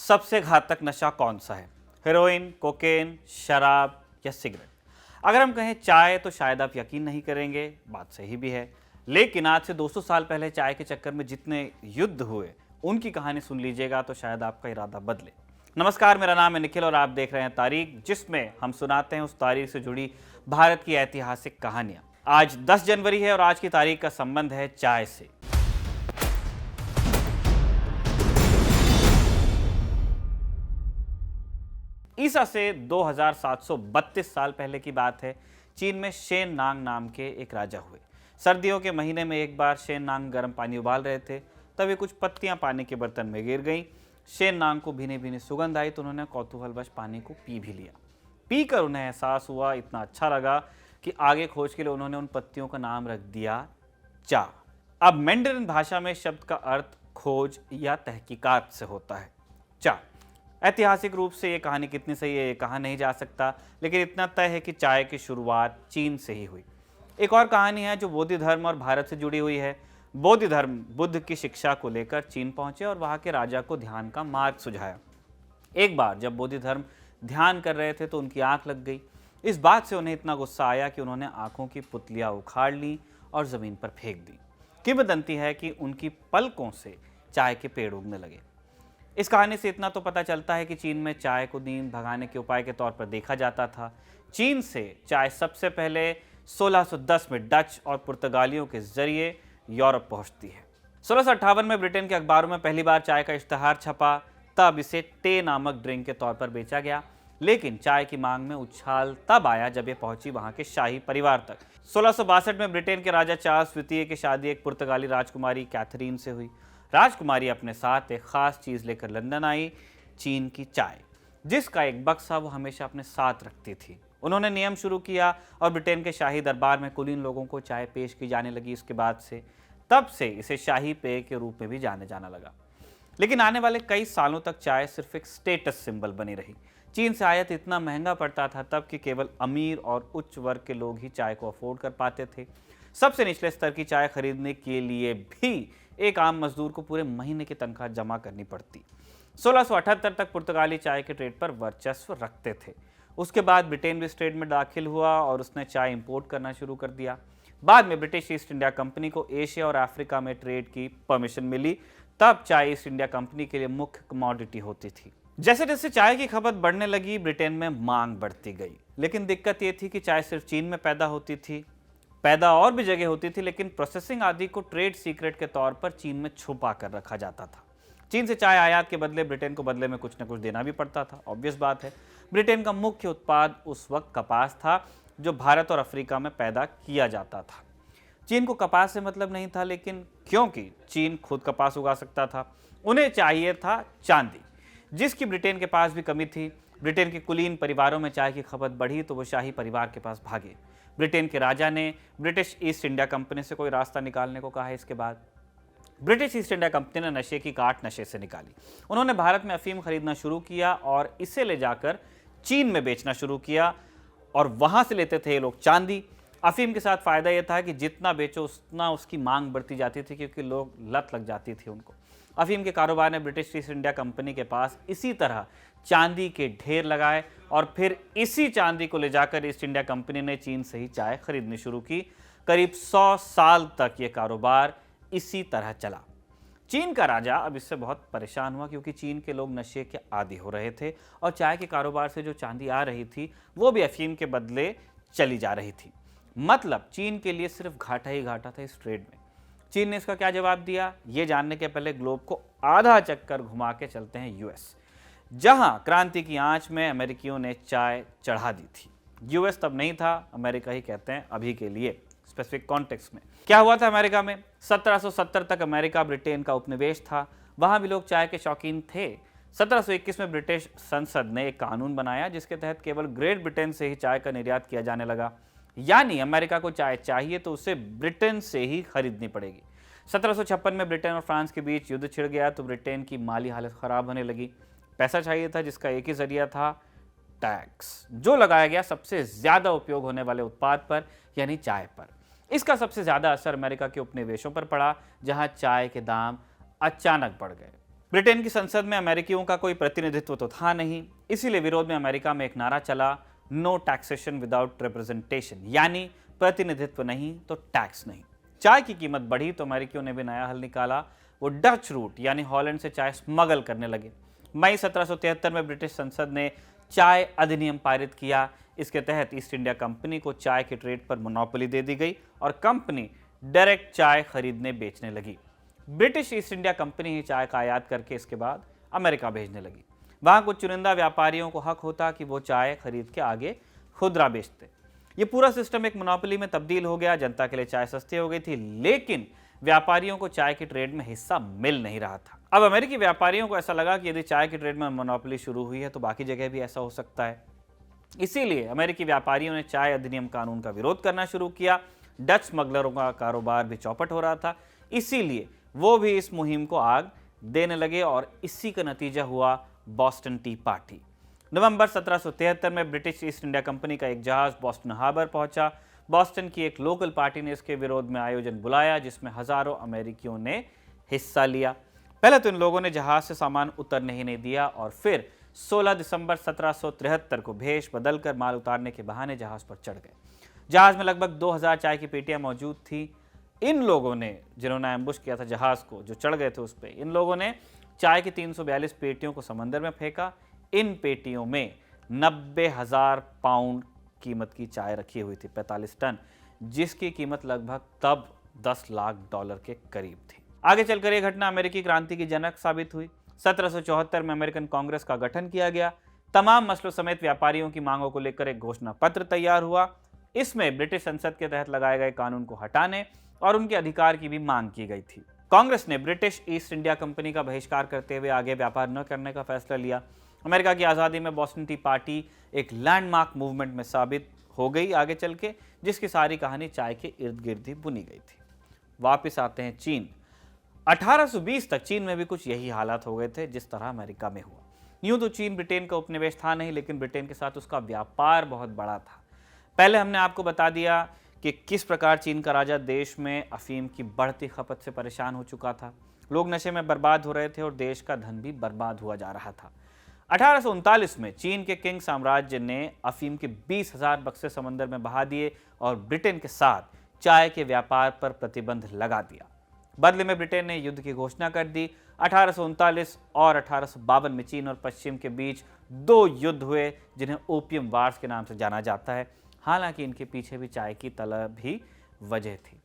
सबसे घातक नशा कौन सा है? हेरोइन, कोकेन, शराब या सिगरेट? अगर हम कहें चाय तो शायद आप यकीन नहीं करेंगे, बात सही भी है। लेकिन आज से 200 साल पहले चाय के चक्कर में जितने युद्ध हुए उनकी कहानी सुन लीजिएगा तो शायद आपका इरादा बदले। नमस्कार, मेरा नाम है निखिल और आप देख रहे हैं तारीख, जिसमें हम सुनाते हैं उस तारीख से जुड़ी भारत की ऐतिहासिक कहानियां। आज 10 जनवरी है और आज की तारीख का संबंध है चाय से। ईसा से 2732 साल पहले की बात है। चीन में शेन नांग नाम के एक राजा हुए। सर्दियों के महीने में एक बार शेन नांग गर्म पानी उबाल रहे थे, तभी कुछ पत्तियां पानी के बर्तन में गिर गईं। शेन नांग को भीनी भीनी सुगंध आई तो उन्होंने कौतूहलवश पानी को पी भी लिया। पीकर उन्हें एहसास हुआ, इतना अच्छा लगा कि आगे खोज के लिए उन्होंने उन पत्तियों का नाम रख दिया चा। अब मैंडरिन भाषा में शब्द का अर्थ खोज या तहकीकात से होता है, चा। ऐतिहासिक रूप से ये कहानी कितनी सही है ये कहा नहीं जा सकता, लेकिन इतना तय है कि चाय की शुरुआत चीन से ही हुई। एक और कहानी है जो बोधि धर्म और भारत से जुड़ी हुई है। बोधि धर्म बुद्ध की शिक्षा को लेकर चीन पहुंचे और वहां के राजा को ध्यान का मार्ग सुझाया। एक बार जब बोधि धर्म ध्यान कर रहे थे तो उनकी आंख लग गई। इस बात से उन्हें इतना गुस्सा आया कि उन्होंने आंखों की पुतलियां उखाड़ ली और जमीन पर फेंक दी। किंवदंती है कि उनकी पलकों से चाय के पेड़ उगने लगे। इस कहानी से इतना तो पता चलता है कि चीन में चाय को नींद भगाने के उपाय के तौर पर देखा जाता था। चीन से चाय सबसे पहले 1610 में डच और पुर्तगालियों के जरिए यूरोप पहुंचती है। 1658 में ब्रिटेन के अखबारों में पहली बार चाय का इश्तहार छपा, तब इसे टे नामक ड्रिंक के तौर पर बेचा गया। लेकिन चाय की मांग में उछाल तब आया जब ये पहुंची वहां के शाही परिवार तक। 1662 में ब्रिटेन के राजा चार्ल्स द्वितीय की शादी एक पुर्तगाली राजकुमारी कैथरीन से हुई। राजकुमारी अपने साथ एक खास चीज लेकर लंदन आई, चीन की चाय, जिसका एक बक्सा वो हमेशा अपने साथ रखती थी। उन्होंने नियम शुरू किया और ब्रिटेन के शाही दरबार में कुलीन लोगों को चाय पेश की जाने लगी। इसके बाद से तब से इसे शाही पेय के रूप में भी जाने जाना लगा। लेकिन आने वाले कई सालों तक चाय सिर्फ एक स्टेटस सिंबल बनी रही। चीन से आयात इतना महंगा पड़ता था तब कि केवल अमीर और उच्च वर्ग के लोग ही चाय को अफोर्ड कर पाते थे। सबसे निचले स्तर की चाय खरीदने के लिए भी एक आम मजदूर को पूरे महीने की तनख्वाह जमा करनी पड़ती। 1678 तक पुर्तगाली चाय के ट्रेड पर वर्चस्व रखते थे। उसके बाद ब्रिटेन भी इस ट्रेड में दाखिल हुआ और उसने चाय इंपोर्ट करना शुरू कर दिया। बाद में ब्रिटिश ईस्ट इंडिया कंपनी को एशिया और अफ्रीका में ट्रेड की परमिशन मिली। तब चाय ईस्ट इंडिया कंपनी के लिए मुख्य कमोडिटी होती थी। जैसे जैसे चाय की खपत बढ़ने लगी, ब्रिटेन में मांग बढ़ती गई। लेकिन दिक्कत यह थी कि चाय सिर्फ चीन में पैदा होती थी। पैदा और भी जगह होती थी, लेकिन प्रोसेसिंग आदि को ट्रेड सीक्रेट के तौर पर चीन में छुपा कर रखा जाता था। चीन से चाय आयात के बदले ब्रिटेन को बदले में कुछ न कुछ देना भी पड़ता था। ऑब्वियस बात है, ब्रिटेन का मुख्य उत्पाद उस वक्त कपास था, जो भारत और अफ्रीका में पैदा किया जाता था। चीन को कपास से मतलब नहीं था, लेकिन क्योंकि चीन खुद कपास उगा सकता था, उन्हें चाहिए था चांदी, जिसकी ब्रिटेन के पास भी कमी थी। ब्रिटेन के कुलीन परिवारों में चाय की खपत बढ़ी तो वो शाही परिवार के पास भागे। ब्रिटेन के राजा ने ब्रिटिश ईस्ट इंडिया कंपनी से कोई रास्ता निकालने को कहा। इसके बाद ब्रिटिश ईस्ट इंडिया कंपनी ने नशे की काट नशे से निकाली। उन्होंने भारत में अफीम खरीदना शुरू किया और इसे ले जाकर चीन में बेचना शुरू किया, और वहां से लेते थे ये लोग चांदी। अफीम के साथ फायदा यह था कि जितना बेचो उतना उसकी मांग बढ़ती जाती थी, क्योंकि लोग लत लग जाती थी उनको। अफीम के कारोबार ने ब्रिटिश ईस्ट इंडिया कंपनी के पास इसी तरह चांदी के ढेर लगाए और फिर इसी चांदी को ले जाकर ईस्ट इंडिया कंपनी ने चीन से ही चाय खरीदनी शुरू की। करीब 100 साल तक ये कारोबार इसी तरह चला। चीन का राजा अब इससे बहुत परेशान हुआ, क्योंकि चीन के लोग नशे के आदी हो रहे थे और चाय के कारोबार से जो चांदी आ रही थी वो भी अफीम के बदले चली जा रही थी। मतलब चीन के लिए सिर्फ घाटा ही घाटा था इस ट्रेड में। चीन ने इसका क्या जवाब दिया, ये जानने के पहले ग्लोब को आधा चक्कर घुमा के चलते हैं यूएस, जहां क्रांति की आंच में अमेरिकियों ने चाय चढ़ा दी थी। यूएस तब नहीं था, अमेरिका ही कहते हैं अभी के लिए, स्पेसिफिक कॉन्टेक्स्ट में। क्या हुआ था अमेरिका में? 1770 तक अमेरिका ब्रिटेन का उपनिवेश था। वहां भी लोग चाय के शौकीन थे। 1721 में ब्रिटिश संसद ने एक कानून बनाया जिसके तहत केवल ग्रेट ब्रिटेन से ही चाय का निर्यात किया जाने लगा। यानी अमेरिका को चाय चाहिए तो उसे ब्रिटेन से ही खरीदनी पड़ेगी। 1756 में ब्रिटेन और फ्रांस के बीच युद्ध छिड़ गया तो ब्रिटेन की माली हालत खराब होने लगी। पैसा चाहिए था, जिसका एक ही जरिया था, टैक्स, जो लगाया गया सबसे ज्यादा उपयोग होने वाले उत्पाद पर, यानी चाय पर। इसका सबसे ज्यादा असर अमेरिका के उपनिवेशों पर पड़ा, जहां चाय के दाम अचानक बढ़ गए। ब्रिटेन की संसद में अमेरिकियों का कोई प्रतिनिधित्व तो था नहीं, इसीलिए विरोध में अमेरिका में एक नारा चला, नो टैक्सेशन विदाउट रिप्रेजेंटेशन, यानी प्रतिनिधित्व नहीं तो टैक्स नहीं। चाय की कीमत बढ़ी तो अमेरिकियों ने भी नया हल निकाला, वो डच रूट यानी हॉलैंड से चाय स्मगल करने लगे। मई 1773 में ब्रिटिश संसद ने चाय अधिनियम पारित किया। इसके तहत ईस्ट इंडिया कंपनी को चाय के ट्रेड पर मोनोपोली दे दी गई और कंपनी डायरेक्ट चाय खरीदने बेचने लगी। ब्रिटिश ईस्ट इंडिया कंपनी ही चाय का आयात करके इसके बाद अमेरिका भेजने लगी। वहां कुछ चुनिंदा व्यापारियों को हक होता कि वो चाय खरीद के आगे खुदरा बेचते। ये पूरा सिस्टम एक मोनोपोली में तब्दील हो गया। जनता के लिए चाय सस्ती हो गई थी, लेकिन व्यापारियों को चाय की ट्रेड में हिस्सा मिल नहीं रहा था। अब अमेरिकी व्यापारियों को ऐसा लगा कि यदि चाय की ट्रेड में मोनोपोली शुरू हुई है तो बाकी जगह भी ऐसा हो सकता है। इसीलिए अमेरिकी व्यापारियों ने चाय अधिनियम कानून का विरोध करना शुरू किया। डच स्मगलरों का कारोबार भी चौपट हो रहा था, इसीलिए वो भी इस मुहिम को आग देने लगे और इसी का नतीजा हुआ बॉस्टन टी पार्टी। नवंबर 1773 में ब्रिटिश ईस्ट इंडिया कंपनी का एक जहाज बॉस्टन हार्बर पहुंचा। बॉस्टन की एक लोकल पार्टी ने इसके विरोध में आयोजन बुलाया, जिसमें हजारों अमेरिकियों ने हिस्सा लिया। पहले तो इन लोगों ने जहाज से सामान उतरने ही नहीं दिया और फिर 16 दिसंबर 1773 को भेष बदलकर माल उतारने के बहाने जहाज पर चढ़ गए। जहाज में लगभग 2000 चाय की पेटियां मौजूद थी। इन लोगों ने, जिन्होंने एम्बुश किया था जहाज को, जो चढ़ गए थे उस पर, इन लोगों ने चाय की 342 पेटियों को समंदर में फेंका। इन पेटियों में 90,000 पाउंड कीमत की चाय रखी हुई थी, 45 टन, जिसकी कीमत लगभग तब $10 लाख के करीब थी। आगे चलकर यह घटना अमेरिकी क्रांति की जनक साबित हुई। 1774 में अमेरिकन कांग्रेस का गठन किया गया। तमाम मसलों समेत व्यापारियों की मांगों को लेकर एक घोषणा पत्र तैयार हुआ। इसमें ब्रिटिश संसद के तहत लगाए गए कानून को हटाने और उनके अधिकार की भी मांग की गई थी। कांग्रेस ने ब्रिटिश ईस्ट इंडिया कंपनी का बहिष्कार करते हुए आगे व्यापार न करने का फैसला लिया। अमेरिका की आज़ादी में बॉस्टन टी पार्टी एक लैंडमार्क मूवमेंट में साबित हो गई आगे चल के, जिसकी सारी कहानी चाय के इर्द गिर्द ही बुनी गई थी। वापिस आते हैं चीन। 1820 तक चीन में भी कुछ यही हालात हो गए थे जिस तरह अमेरिका में हुआ। यूं तो चीन ब्रिटेन का उपनिवेश था नहीं, लेकिन ब्रिटेन के साथ उसका व्यापार बहुत बड़ा था। पहले हमने आपको बता दिया कि किस प्रकार चीन का राजा देश में अफीम की बढ़ती खपत से परेशान हो चुका था। लोग नशे में बर्बाद हो रहे थे और देश का धन भी बर्बाद हुआ जा रहा था। 1839 में चीन के किंग साम्राज्य ने अफीम के 20,000 बक्से समंदर में बहा दिए और ब्रिटेन के साथ चाय के व्यापार पर प्रतिबंध लगा दिया। बदले में ब्रिटेन ने युद्ध की घोषणा कर दी। 1839 और 1852 में चीन और पश्चिम के बीच 2 युद्ध हुए, जिन्हें ओपियम वार्स के नाम से जाना जाता है। हालांकि इनके पीछे भी चाय की तलब ही वजह थी।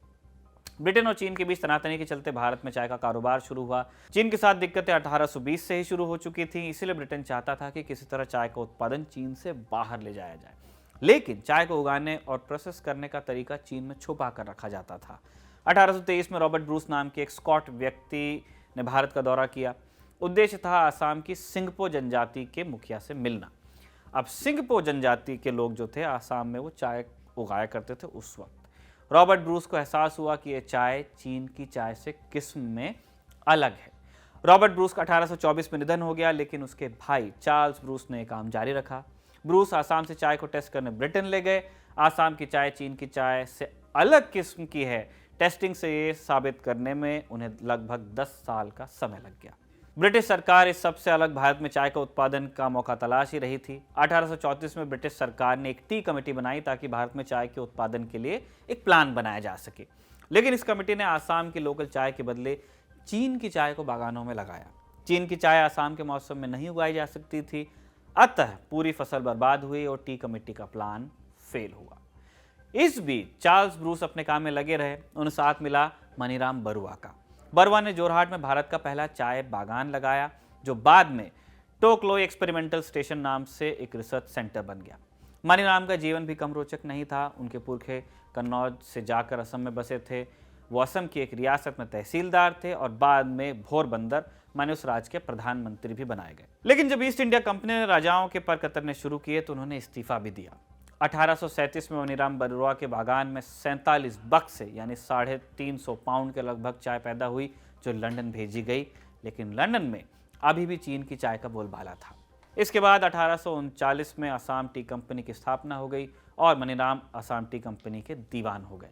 ब्रिटेन और चीन के बीच तनातनी के चलते भारत में चाय का कारोबार शुरू हुआ। चीन के साथ दिक्कतें 1820 से ही शुरू हो चुकी थी, इसीलिए ब्रिटेन चाहता था कि किसी तरह चाय का उत्पादन चीन से बाहर ले जाया जाए। लेकिन चाय को उगाने और प्रोसेस करने का तरीका चीन में छुपा कर रखा जाता था। 1823 में रॉबर्ट ब्रूस नाम के एक स्कॉट व्यक्ति ने भारत का दौरा किया। उद्देश्य था आसाम की सिंगपो जनजाति के मुखिया से मिलना। अब सिंगपो जनजाति के लोग जो थे आसाम में, वो चाय उगाया करते थे उस वक्त। रॉबर्ट ब्रूस को एहसास हुआ कि यह चाय चीन की चाय से किस्म में अलग है। रॉबर्ट ब्रूस का 1824 में निधन हो गया, लेकिन उसके भाई चार्ल्स ब्रूस ने काम जारी रखा। ब्रूस आसाम से चाय को टेस्ट करने ब्रिटेन ले गए। आसाम की चाय चीन की चाय से अलग किस्म की है, टेस्टिंग से ये साबित करने में उन्हें लगभग 10 साल का समय लग गया। ब्रिटिश सरकार इस सबसे अलग भारत में चाय का उत्पादन का मौका तलाश ही रही थी। 1834 में ब्रिटिश सरकार ने एक टी कमेटी बनाई ताकि भारत में चाय के उत्पादन के लिए एक प्लान बनाया जा सके। लेकिन इस कमेटी ने आसाम की लोकल चाय के बदले चीन की चाय को बागानों में लगाया। चीन की चाय आसाम के मौसम में नहीं उगाई जा सकती थी, अतः पूरी फसल बर्बाद हुई और टी कमेटी का प्लान फेल हुआ। इस बीच चार्ल्स ब्रूस अपने काम में लगे रहे। उन्हें साथ मिला मनीराम बरुआ का। बरुआ ने जोरहाट में भारत का पहला चाय बागान लगाया, जो बाद में टोकलोई एक्सपेरिमेंटल स्टेशन नाम से एक रिसर्च सेंटर बन गया। मनीराम का जीवन भी कम रोचक नहीं था। उनके पुरखे कन्नौज से जाकर असम में बसे थे। वो असम की एक रियासत में तहसीलदार थे और बाद में भोरबंदर माने उस राज्य के प्रधानमंत्री भी बनाए गए। लेकिन जब ईस्ट इंडिया कंपनी ने राजाओं के पर कतरने शुरू किए तो उन्होंने इस्तीफा भी दिया। 1837 में मनीराम बरुआ के बागान में 47 बक्से यानी 350 पाउंड के लगभग चाय पैदा हुई, जो लंदन भेजी गई। लेकिन लंदन में अभी भी चीन की चाय का बोलबाला था। इसके बाद 1839 में असम टी कंपनी की स्थापना हो गई और मनीराम असम टी कंपनी के दीवान हो गए।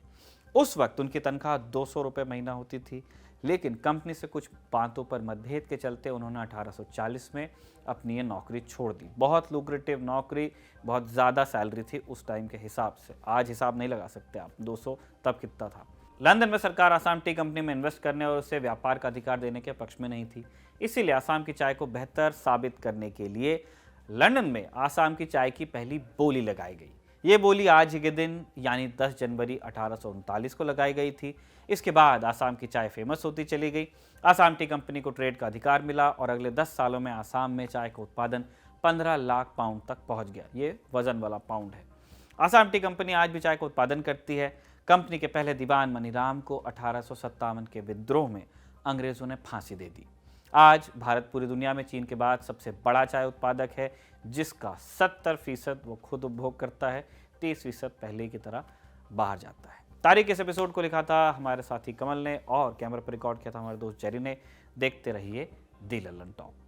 उस वक्त उनकी तनख्वाह 200 रुपये महीना होती थी, लेकिन कंपनी से कुछ बातों पर मतभेद के चलते उन्होंने 1840 में अपनी ये नौकरी छोड़ दी। बहुत लुक्रेटिव नौकरी, बहुत ज़्यादा सैलरी थी उस टाइम के हिसाब से। आज हिसाब नहीं लगा सकते आप, 200 तब कितना था। लंदन में सरकार आसाम टी कंपनी में इन्वेस्ट करने और उसे व्यापार का अधिकार देने के पक्ष में नहीं थी। इसीलिए आसाम की चाय को बेहतर साबित करने के लिए लंदन में आसाम की चाय की पहली बोली लगाई गई। ये बोली आज ही के दिन यानी 10 जनवरी 1839 को लगाई गई थी। इसके बाद आसाम की चाय फेमस होती चली गई। आसाम टी कंपनी को ट्रेड का अधिकार मिला और अगले 10 सालों में आसाम में चाय का उत्पादन 15 लाख पाउंड तक पहुंच गया। ये वजन वाला पाउंड है। आसाम टी कंपनी आज भी चाय का उत्पादन करती है। कंपनी के पहले दीवान मनीराम को 1857 के विद्रोह में अंग्रेजों ने फांसी दे दी। आज भारत पूरी दुनिया में चीन के बाद सबसे बड़ा चाय उत्पादक है, जिसका 70% वो खुद उपभोग करता है, 30% पहले की तरह बाहर जाता है। तारीख इस एपिसोड को लिखा था हमारे साथी कमल ने और कैमरा पर रिकॉर्ड किया था हमारे दोस्त जेरी ने। देखते रहिए दी लल्लन टॉक।